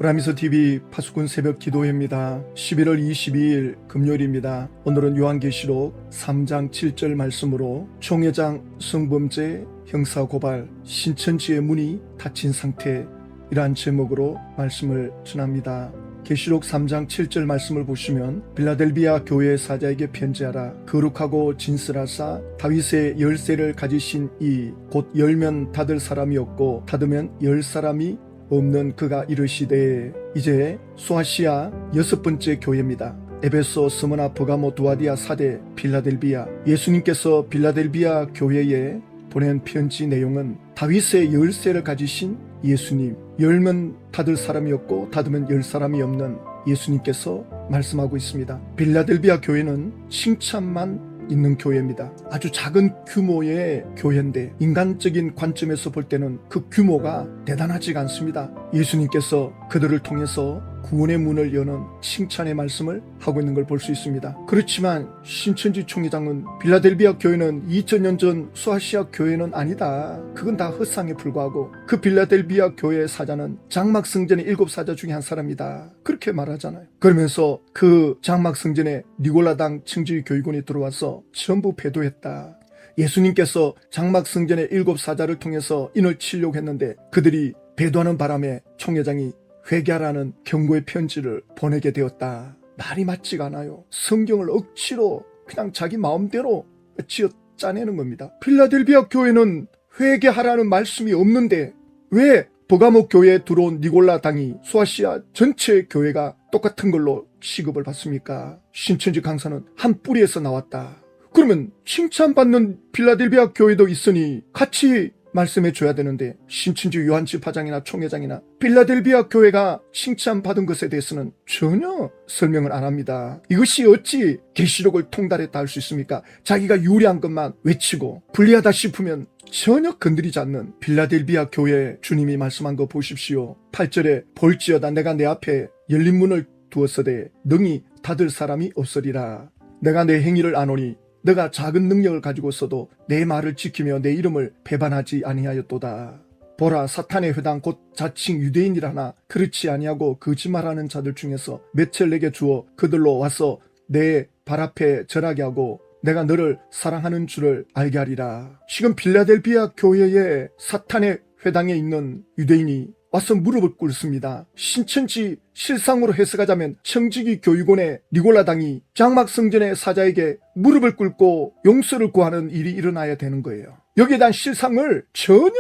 브라미스TV 파수꾼 새벽 기도회입니다. 11월 22일 금요일입니다. 오늘은 요한계시록 3장 7절 말씀으로 총회장 성범죄 형사고발 신천지의 문이 닫힌 상태, 이러한 제목으로 말씀을 전합니다. 계시록 3장 7절 말씀을 보시면 빌라델비아 교회 사자에게 편지하라. 거룩하고 진실하사 다윗의 열쇠를 가지신 이 곧 열면 닫을 사람이 없고 닫으면 열 사람이 없는 그가 이르시되, 이제 소아시아 6번째 교회입니다. 에베소, 스무나, 버가모, 두아디아, 사데, 빌라델비아. 예수님께서 빌라델비아 교회에 보낸 편지 내용은 다윗의 열쇠를 가지신 예수님, 열면 닫을 사람이 없고 닫으면 열 사람이 없는 예수님께서 말씀하고 있습니다. 빌라델비아 교회는 칭찬만 있는 교회입니다. 아주 작은 규모의 교회인데 인간적인 관점에서 볼 때는 그 규모가 대단하지가 않습니다. 예수님께서 그들을 통해서 구원의 문을 여는 칭찬의 말씀을 하고 있는 걸 볼 수 있습니다. 그렇지만 신천지 총회장은 빌라델비아 교회는 2000년 전 소아시아 교회는 아니다. 그건 다 헛상에 불과하고 그 빌라델비아 교회의 사자는 장막 성전의 7사자 중에 한 사람이다. 그렇게 말하잖아요. 그러면서 그 장막 성전에 니골라당 청지 교육원이 들어와서 전부 배도했다. 예수님께서 장막 성전의 7사자를 통해서 인을 치려고 했는데 그들이 배도하는 바람에 총회장이 회개하라는 경고의 편지를 보내게 되었다. 말이 맞지가 않아요. 성경을 억지로 그냥 자기 마음대로 지어 짜내는 겁니다. 필라델비아 교회는 회개하라는 말씀이 없는데 왜 버가모 교회에 들어온 니골라 당이 소아시아 전체 교회가 똑같은 걸로 취급을 받습니까? 신천지 강사는 한 뿌리에서 나왔다. 그러면 칭찬받는 필라델비아 교회도 있으니 같이 말씀해 줘야 되는데 신천지 요한집화장이나 총회장이나 필라델비아 교회가 칭찬받은 것에 대해서는 전혀 설명을 안 합니다. 이것이 어찌 계시록을 통달했다 할 수 있습니까? 자기가 유리한 것만 외치고 불리하다 싶으면 전혀 건드리지 않는 필라델비아 교회 주님이 말씀한 거 보십시오. 8절에 볼지어다 내가 내 앞에 열린 문을 두었으되 능히 닫을 사람이 없으리라. 내가 내 행위를 아노니 너가 작은 능력을 가지고서도 내 말을 지키며 내 이름을 배반하지 아니하였도다. 보라, 사탄의 회당 곧 자칭 유대인이라나 그렇지 아니하고 거짓말하는 자들 중에서 몇을 내게 주어 그들로 와서 내 발 앞에 절하게 하고 내가 너를 사랑하는 줄을 알게 하리라. 지금 빌라델비아 교회에 사탄의 회당에 있는 유대인이 와서 무릎을 꿇습니다. 신천지 실상으로 해석하자면 청지기 교육원의 니골라당이 장막 성전의 사자에게 무릎을 꿇고 용서를 구하는 일이 일어나야 되는 거예요. 여기에 대한 실상을 전혀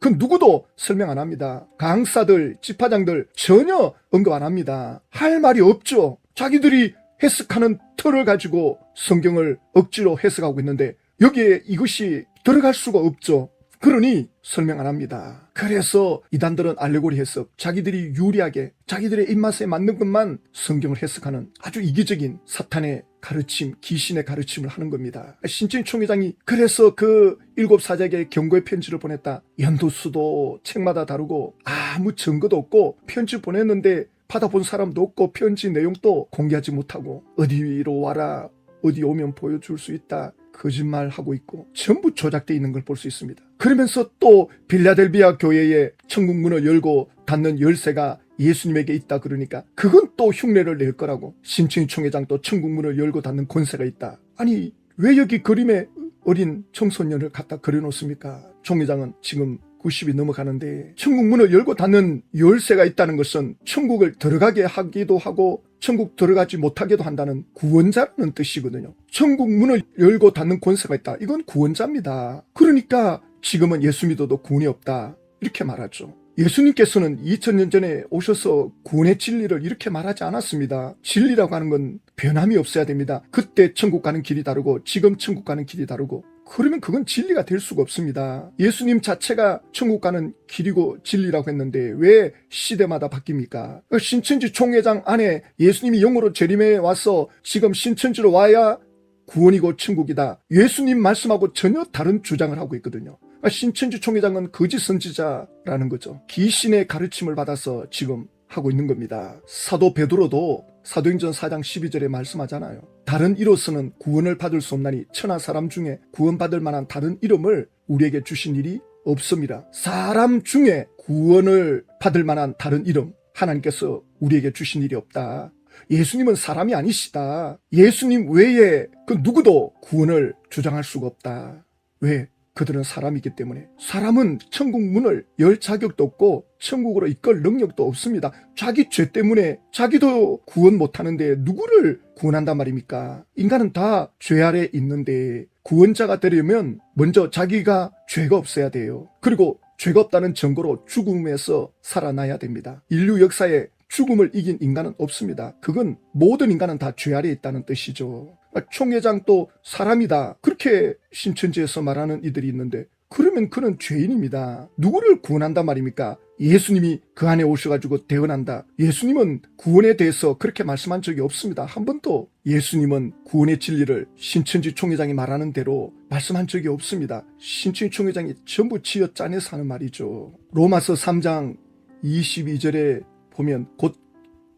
그 누구도 설명 안 합니다. 강사들, 집화장들 전혀 언급 안 합니다. 할 말이 없죠. 자기들이 해석하는 틀을 가지고 성경을 억지로 해석하고 있는데 여기에 이것이 들어갈 수가 없죠. 그러니 설명 안 합니다. 그래서 이단들은 알레고리 해석, 자기들이 유리하게 자기들의 입맛에 맞는 것만 성경을 해석하는 아주 이기적인 사탄의 가르침, 귀신의 가르침을 하는 겁니다. 신천지 총회장이 그래서 그 7사자에게 경고의 편지를 보냈다. 연도수도 책마다 다르고 아무 증거도 없고 편지 보냈는데 받아본 사람도 없고 편지 내용도 공개하지 못하고 어디로 와라, 어디 오면 보여줄 수 있다, 거짓말하고 있고 전부 조작되어 있는 걸 볼 수 있습니다. 그러면서 또 빌라델비아 교회에 천국 문을 열고 닫는 열쇠가 예수님에게 있다 그러니까 그건 또 흉내를 낼 거라고. 신천지 총회장도 천국 문을 열고 닫는 권세가 있다. 아니 왜 여기 그림에 어린 청소년을 갖다 그려놓습니까? 총회장은 지금 90이 넘어가는데 천국 문을 열고 닫는 열쇠가 있다는 것은 천국을 들어가게 하기도 하고 천국 들어가지 못하게도 한다는 구원자라는 뜻이거든요. 천국 문을 열고 닫는 권세가 있다. 이건 구원자입니다. 그러니까 지금은 예수 믿어도 구원이 없다. 이렇게 말하죠. 예수님께서는 2000년 전에 오셔서 구원의 진리를 이렇게 말하지 않았습니다. 진리라고 하는 건 변함이 없어야 됩니다. 그때 천국 가는 길이 다르고 지금 천국 가는 길이 다르고 그러면 그건 진리가 될 수가 없습니다. 예수님 자체가 천국 가는 길이고 진리라고 했는데 왜 시대마다 바뀝니까? 신천지 총회장 안에 예수님이 영으로 재림해 와서 지금 신천지로 와야 구원이고 천국이다. 예수님 말씀하고 전혀 다른 주장을 하고 있거든요. 신천지 총회장은 거짓 선지자라는 거죠. 귀신의 가르침을 받아서 지금 하고 있는 겁니다. 사도 베드로도 사도행전 4장 12절에 말씀하잖아요. 다른 이로서는 구원을 받을 수 없나니 천하 사람 중에 구원받을 만한 다른 이름을 우리에게 주신 일이 없습니다. 사람 중에 구원을 받을 만한 다른 이름, 하나님께서 우리에게 주신 일이 없다. 예수님은 사람이 아니시다. 예수님 외에 그 누구도 구원을 주장할 수가 없다. 왜? 그들은 사람이기 때문에. 사람은 천국 문을 열 자격도 없고 천국으로 이끌 능력도 없습니다. 자기 죄 때문에 자기도 구원 못하는데 누구를 구원한단 말입니까? 인간은 다 죄 아래 있는데 구원자가 되려면 먼저 자기가 죄가 없어야 돼요. 그리고 죄가 없다는 증거로 죽음에서 살아나야 됩니다. 인류 역사에 죽음을 이긴 인간은 없습니다. 그건 모든 인간은 다 죄 아래에 있다는 뜻이죠. 총회장도 사람이다. 그렇게 신천지에서 말하는 이들이 있는데 그러면 그는 죄인입니다. 누구를 구원한단 말입니까? 예수님이 그 안에 오셔가지고 대언한다. 예수님은 구원에 대해서 그렇게 말씀한 적이 없습니다. 한 번도 예수님은 구원의 진리를 신천지 총회장이 말하는 대로 말씀한 적이 없습니다. 신천지 총회장이 전부 지어 짜내서 하는 말이죠. 로마서 3장 22절에 보면 곧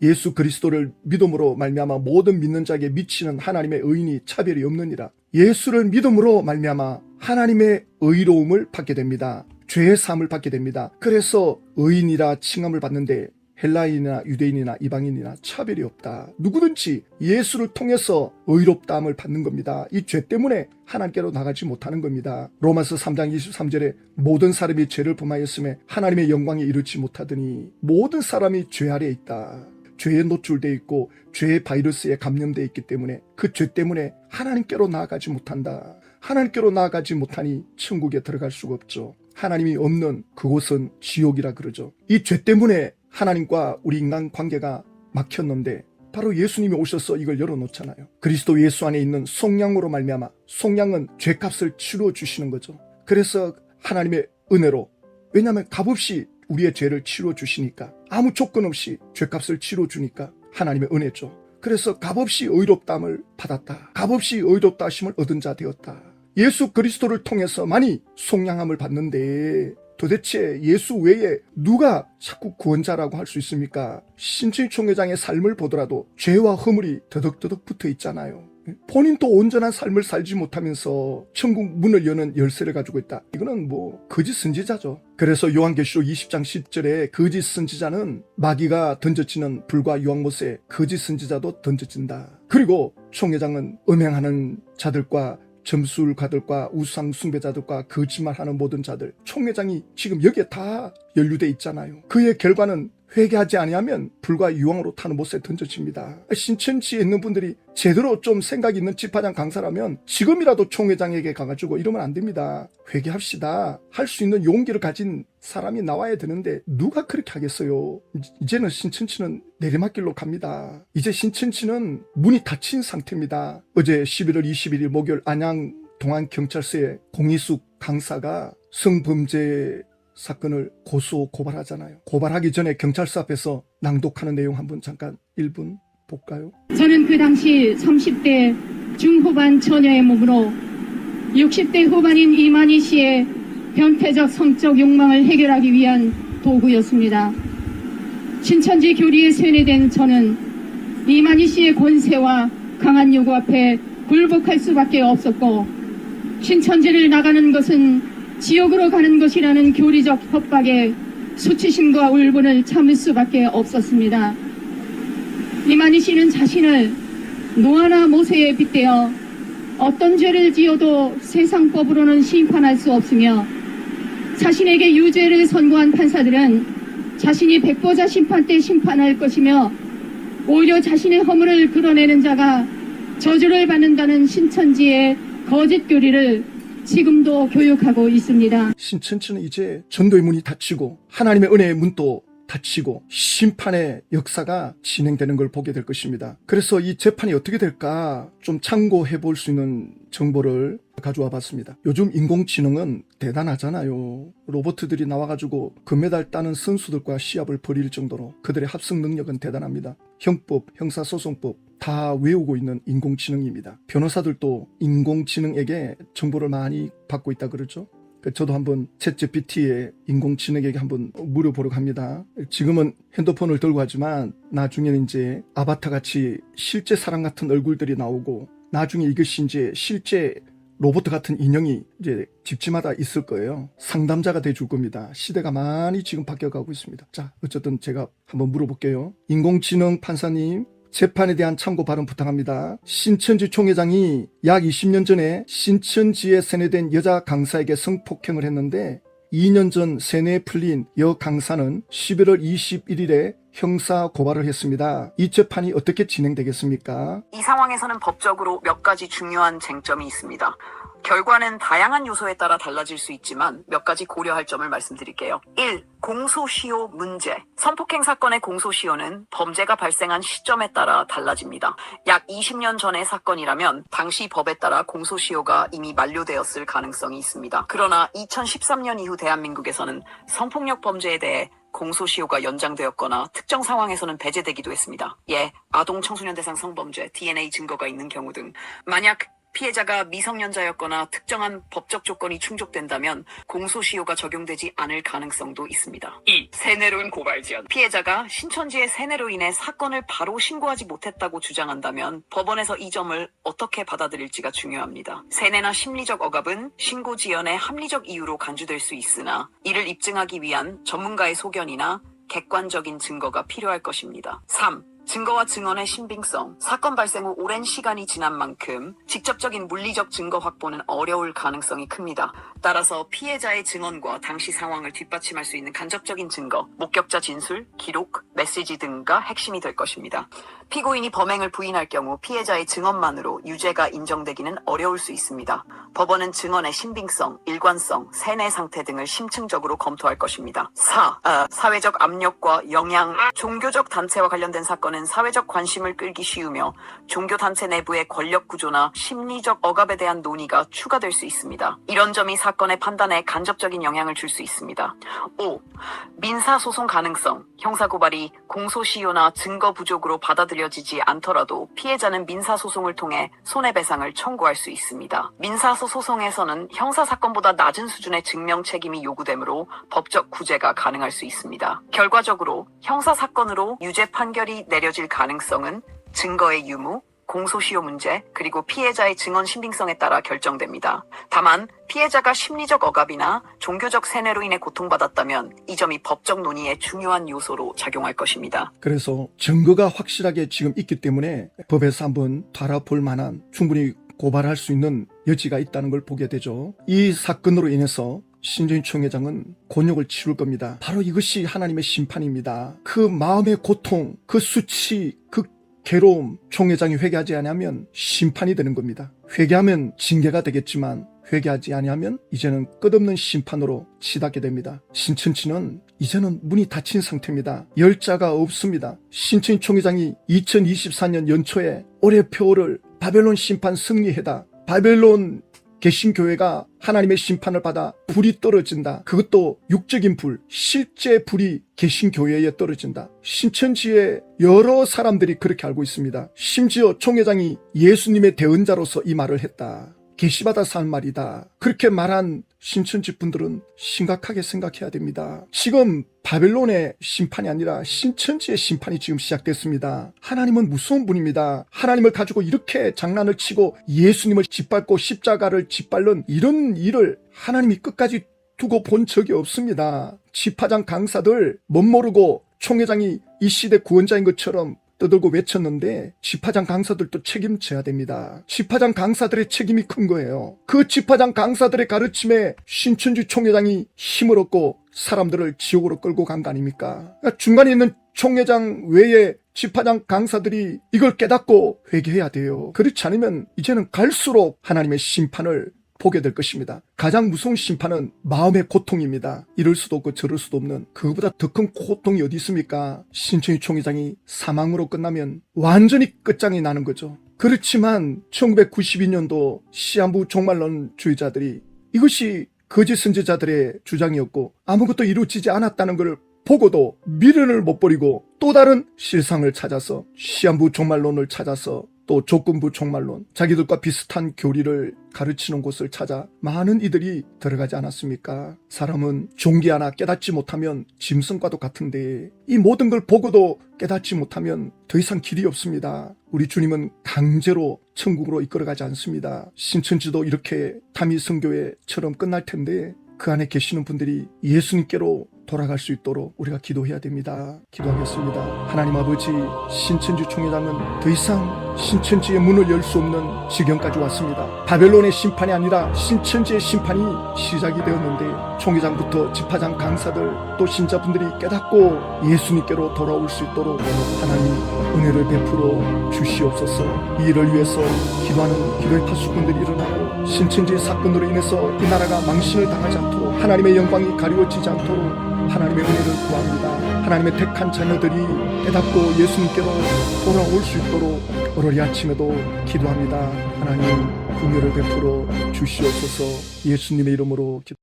예수 그리스도를 믿음으로 말미암아 모든 믿는 자에게 미치는 하나님의 의인이 차별이 없느니라. 예수를 믿음으로 말미암아 하나님의 의로움을 받게 됩니다. 죄의 사함을 받게 됩니다. 그래서 의인이라 칭함을 받는데 헬라인이나 유대인이나 이방인이나 차별이 없다. 누구든지 예수를 통해서 의롭다함을 받는 겁니다. 이 죄 때문에 하나님께로 나가지 못하는 겁니다. 로마서 3장 23절에 모든 사람이 죄를 범하였음에 하나님의 영광에 이르지 못하더니 모든 사람이 죄 아래에 있다. 죄에 노출되어 있고 죄의 바이러스에 감염되어 있기 때문에 그 죄 때문에 하나님께로 나아가지 못한다. 하나님께로 나아가지 못하니 천국에 들어갈 수가 없죠. 하나님이 없는 그곳은 지옥이라 그러죠. 이 죄 때문에 하나님과 우리 인간 관계가 막혔는데 바로 예수님이 오셔서 이걸 열어놓잖아요. 그리스도 예수 안에 있는 속량으로 말미암아 속량은 죄값을 치루어 주시는 거죠. 그래서 하나님의 은혜로, 왜냐하면 값없이 우리의 죄를 치루어 주시니까, 아무 조건 없이 죄값을 치루어 주니까 하나님의 은혜죠. 그래서 값없이 의롭다함을 받았다. 값없이 의롭다 하심을 얻은 자 되었다. 예수 그리스도를 통해서 많이 속량함을 받는데 도대체 예수 외에 누가 자꾸 구원자라고 할 수 있습니까? 신천지 총회장의 삶을 보더라도 죄와 허물이 더덕더덕 붙어 있잖아요. 본인도 온전한 삶을 살지 못하면서 천국 문을 여는 열쇠를 가지고 있다. 이거는 뭐 거짓 선지자죠. 그래서 요한계시록 20장 10절에 거짓 선지자는 마귀가 던져치는 불과 유황못에 거짓 선지자도 던져진다. 그리고 총회장은 음행하는 자들과 점술가들과 우상 숭배자들과 거짓말하는 모든 자들, 총회장이 지금 여기에 다 연루돼 있잖아요. 그의 결과는 회개하지 아니하면 불과 유황으로 타는 못에 던져집니다. 신천지에 있는 분들이 제대로 좀 생각이 있는 집화장 강사라면 지금이라도 총회장에게 가가지고 이러면 안 됩니다. 회개합시다. 할 수 있는 용기를 가진 사람이 나와야 되는데 누가 그렇게 하겠어요. 이제는 신천지는 내리막길로 갑니다. 이제 신천지는 문이 닫힌 상태입니다. 어제 11월 21일 목요일 안양 동안경찰서에 공희숙 강사가 성범죄 사건을 고소 고발하잖아요. 고발하기 전에 경찰서 앞에서 낭독하는 내용 한번 잠깐 1분 볼까요? 저는 그 당시 30대 중후반 처녀의 몸으로 60대 후반인 이만희 씨의 변태적 성적 욕망을 해결하기 위한 도구였습니다. 신천지 교리에 세뇌된 저는 이만희 씨의 권세와 강한 요구 앞에 굴복할 수밖에 없었고, 신천지를 나가는 것은 지옥으로 가는 것이라는 교리적 협박에 수치심과 울분을 참을 수밖에 없었습니다. 이만희 씨는 자신을 노아나 모세에 빗대어 어떤 죄를 지어도 세상법으로는 심판할 수 없으며, 자신에게 유죄를 선고한 판사들은 자신이 백보자 심판 때 심판할 것이며, 오히려 자신의 허물을 그려내는 자가 저주를 받는다는 신천지의 거짓 교리를 지금도 교육하고 있습니다. 신천지는 이제 전도의 문이 닫히고 하나님의 은혜의 문도 닫히고 심판의 역사가 진행되는 걸 보게 될 것입니다. 그래서 이 재판이 어떻게 될까 좀 참고해 볼 수 있는 정보를 가져와 봤습니다. 요즘 인공지능은 대단하잖아요. 로봇들이 나와가지고 금메달 따는 선수들과 시합을 벌일 정도로 그들의 합성 능력은 대단합니다. 형법, 형사소송법 다 외우고 있는 인공지능입니다. 변호사들도 인공지능에게 정보를 많이 받고 있다 그러죠. 저도 한번 챗GPT에 인공지능에게 한번 물어보려고 합니다. 지금은 핸드폰을 들고 하지만 나중에는 이제 아바타 같이 실제 사람 같은 얼굴들이 나오고, 나중에 이것이 이제 실제 로봇 같은 인형이 이제 집집마다 있을 거예요. 상담자가 돼줄 겁니다. 시대가 많이 지금 바뀌어가고 있습니다. 자, 어쨌든 제가 한번 물어볼게요. 인공지능 판사님, 재판에 대한 참고 발언 부탁합니다. 신천지 총회장이 약 20년 전에 신천지에 세뇌된 여자 강사에게 성폭행을 했는데 2년 전 세뇌에 풀린 여 강사는 11월 21일에 형사 고발을 했습니다. 이 재판이 어떻게 진행되겠습니까? 이 상황에서는 법적으로 몇 가지 중요한 쟁점이 있습니다. 결과는 다양한 요소에 따라 달라질 수 있지만 몇 가지 고려할 점을 말씀드릴게요. 1. 공소시효 문제. 성폭행 사건의 공소시효는 범죄가 발생한 시점에 따라 달라집니다. 약 20년 전의 사건이라면 당시 법에 따라 공소시효가 이미 만료되었을 가능성이 있습니다. 그러나 2013년 이후 대한민국에서는 성폭력 범죄에 대해 공소시효가 연장되었거나 특정 상황에서는 배제되기도 했습니다. 예, 아동 청소년 대상 성범죄, DNA 증거가 있는 경우 등. 만약 피해자가 미성년자였거나 특정한 법적 조건이 충족된다면 공소시효가 적용되지 않을 가능성도 있습니다. 2. 세뇌로인 고발 지연. 피해자가 신천지의 세뇌로 인해 사건을 바로 신고하지 못했다고 주장한다면 법원에서 이 점을 어떻게 받아들일지가 중요합니다. 세뇌나 심리적 억압은 신고 지연의 합리적 이유로 간주될 수 있으나 이를 입증하기 위한 전문가의 소견이나 객관적인 증거가 필요할 것입니다. 3. 증거와 증언의 신빙성. 사건 발생 후 오랜 시간이 지난 만큼 직접적인 물리적 증거 확보는 어려울 가능성이 큽니다. 따라서 피해자의 증언과 당시 상황을 뒷받침할 수 있는 간접적인 증거, 목격자 진술, 기록, 메시지 등가 핵심이 될 것입니다. 피고인이 범행을 부인할 경우 피해자의 증언만으로 유죄가 인정되기는 어려울 수 있습니다. 법원은 증언의 신빙성, 일관성, 세뇌 상태 등을 심층적으로 검토할 것입니다. 4. 사회적 압력과 영향. 종교적 단체와 관련된 사건은 사회적 관심을 끌기 쉬우며 종교단체 내부의 권력 구조나 심리적 억압에 대한 논의가 추가될 수 있습니다. 이런 점이 사건의 판단에 간접적인 영향을 줄 수 있습니다. 5. 민사소송 가능성. 형사고발이 공소시효나 증거 부족으로 받아들여지지 않더라도 피해자는 민사소송을 통해 손해배상을 청구할 수 있습니다. 민사소송에서는 형사사건보다 낮은 수준의 증명 책임이 요구되므로 법적 구제가 가능할 수 있습니다. 결과적으로 형사사건으로 유죄 판결이 내려질 가능성은 증거의 유무, 공소시효 문제, 그리고 피해자의 증언 신빙성에 따라 결정됩니다. 다만 피해자가 심리적 억압이나 종교적 세뇌로 인해 고통받았다면 이 점이 법적 논의의 중요한 요소로 작용할 것입니다. 그래서 증거가 확실하게 지금 있기 때문에 법에서 한번 달아볼 만한, 충분히 고발할 수 있는 여지가 있다는 걸 보게 되죠. 이 사건으로 인해서 신천지 총회장은 곤욕을 치를 겁니다. 바로 이것이 하나님의 심판입니다. 그 마음의 고통, 그 수치, 그 괴로움, 총회장이 회개하지 않으면 심판이 되는 겁니다. 회개하면 징계가 되겠지만 회개하지 아니하면 이제는 끝없는 심판으로 치닫게 됩니다. 신천지는 이제는 문이 닫힌 상태입니다. 열자가 없습니다. 신천지 총회장이 2024년 연초에 올해 표를 바벨론 심판 승리해다, 바벨론 개신교회가 하나님의 심판을 받아 불이 떨어진다. 그것도 육적인 불, 실제 불이 개신교회에 떨어진다. 신천지의 여러 사람들이 그렇게 알고 있습니다. 심지어 총회장이 예수님의 대언자로서 이 말을 했다. 계시받아서 한 말이다. 그렇게 말한 신천지 분들은 심각하게 생각해야 됩니다. 지금 바벨론의 심판이 아니라 신천지의 심판이 지금 시작됐습니다. 하나님은 무서운 분입니다. 하나님을 가지고 이렇게 장난을 치고 예수님을 짓밟고 십자가를 짓밟는 이런 일을 하나님이 끝까지 두고 본 적이 없습니다. 지파장 강사들 멋모르고 총회장이 이 시대 구원자인 것처럼 떠들고 외쳤는데 지파장 강사들도 책임져야 됩니다. 지파장 강사들의 책임이 큰 거예요. 그 지파장 강사들의 가르침에 신천지 총회장이 힘을 얻고 사람들을 지옥으로 끌고 간 거 아닙니까? 그러니까 중간에 있는 총회장 외에 지파장 강사들이 이걸 깨닫고 회개해야 돼요. 그렇지 않으면 이제는 갈수록 하나님의 심판을 보게 될 것입니다. 가장 무서운 심판은 마음의 고통입니다. 이럴 수도 없고 저럴 수도 없는, 그거보다 더 큰 고통이 어디 있습니까? 신천지 총회장이 사망으로 끝나면 완전히 끝장이 나는 거죠. 그렇지만 1992년도 시한부 종말론주의자들이 이것이 거짓 선지자들의 주장이었고 아무것도 이루어지지 않았다는 걸 보고도 미련을 못 버리고 또 다른 실상을 찾아서 시한부 종말론을 찾아서 또 조건부 종말론, 자기들과 비슷한 교리를 가르치는 곳을 찾아 많은 이들이 들어가지 않았습니까? 사람은 종기 하나 깨닫지 못하면 짐승과도 같은데 이 모든 걸 보고도 깨닫지 못하면 더 이상 길이 없습니다. 우리 주님은 강제로 천국으로 이끌어가지 않습니다. 신천지도 이렇게 다미 선교회처럼 끝날 텐데 그 안에 계시는 분들이 예수님께로 돌아갈 수 있도록 우리가 기도해야 됩니다. 기도하겠습니다. 하나님 아버지, 신천지 총회장은 더 이상 신천지의 문을 열 수 없는 지경까지 왔습니다. 바벨론의 심판이 아니라 신천지의 심판이 시작이 되었는데 총회장부터 집화장 강사들 또 신자분들이 깨닫고 예수님께로 돌아올 수 있도록 하나님 은혜를 베풀어 주시옵소서. 이 일을 위해서 기도하는 기도의 파수꾼들이 일어나고 신천지 사건으로 인해서 이 나라가 망신을 당하지 않도록 하나님의 영광이 가리워지지 않도록 하나님의 은혜를 구합니다. 하나님의 택한 자녀들이 깨닫고 예수님께로 돌아올 수 있도록 오늘 아침에도 기도합니다. 하나님 긍휼을 베풀어 주시옵소서. 예수님의 이름으로 기도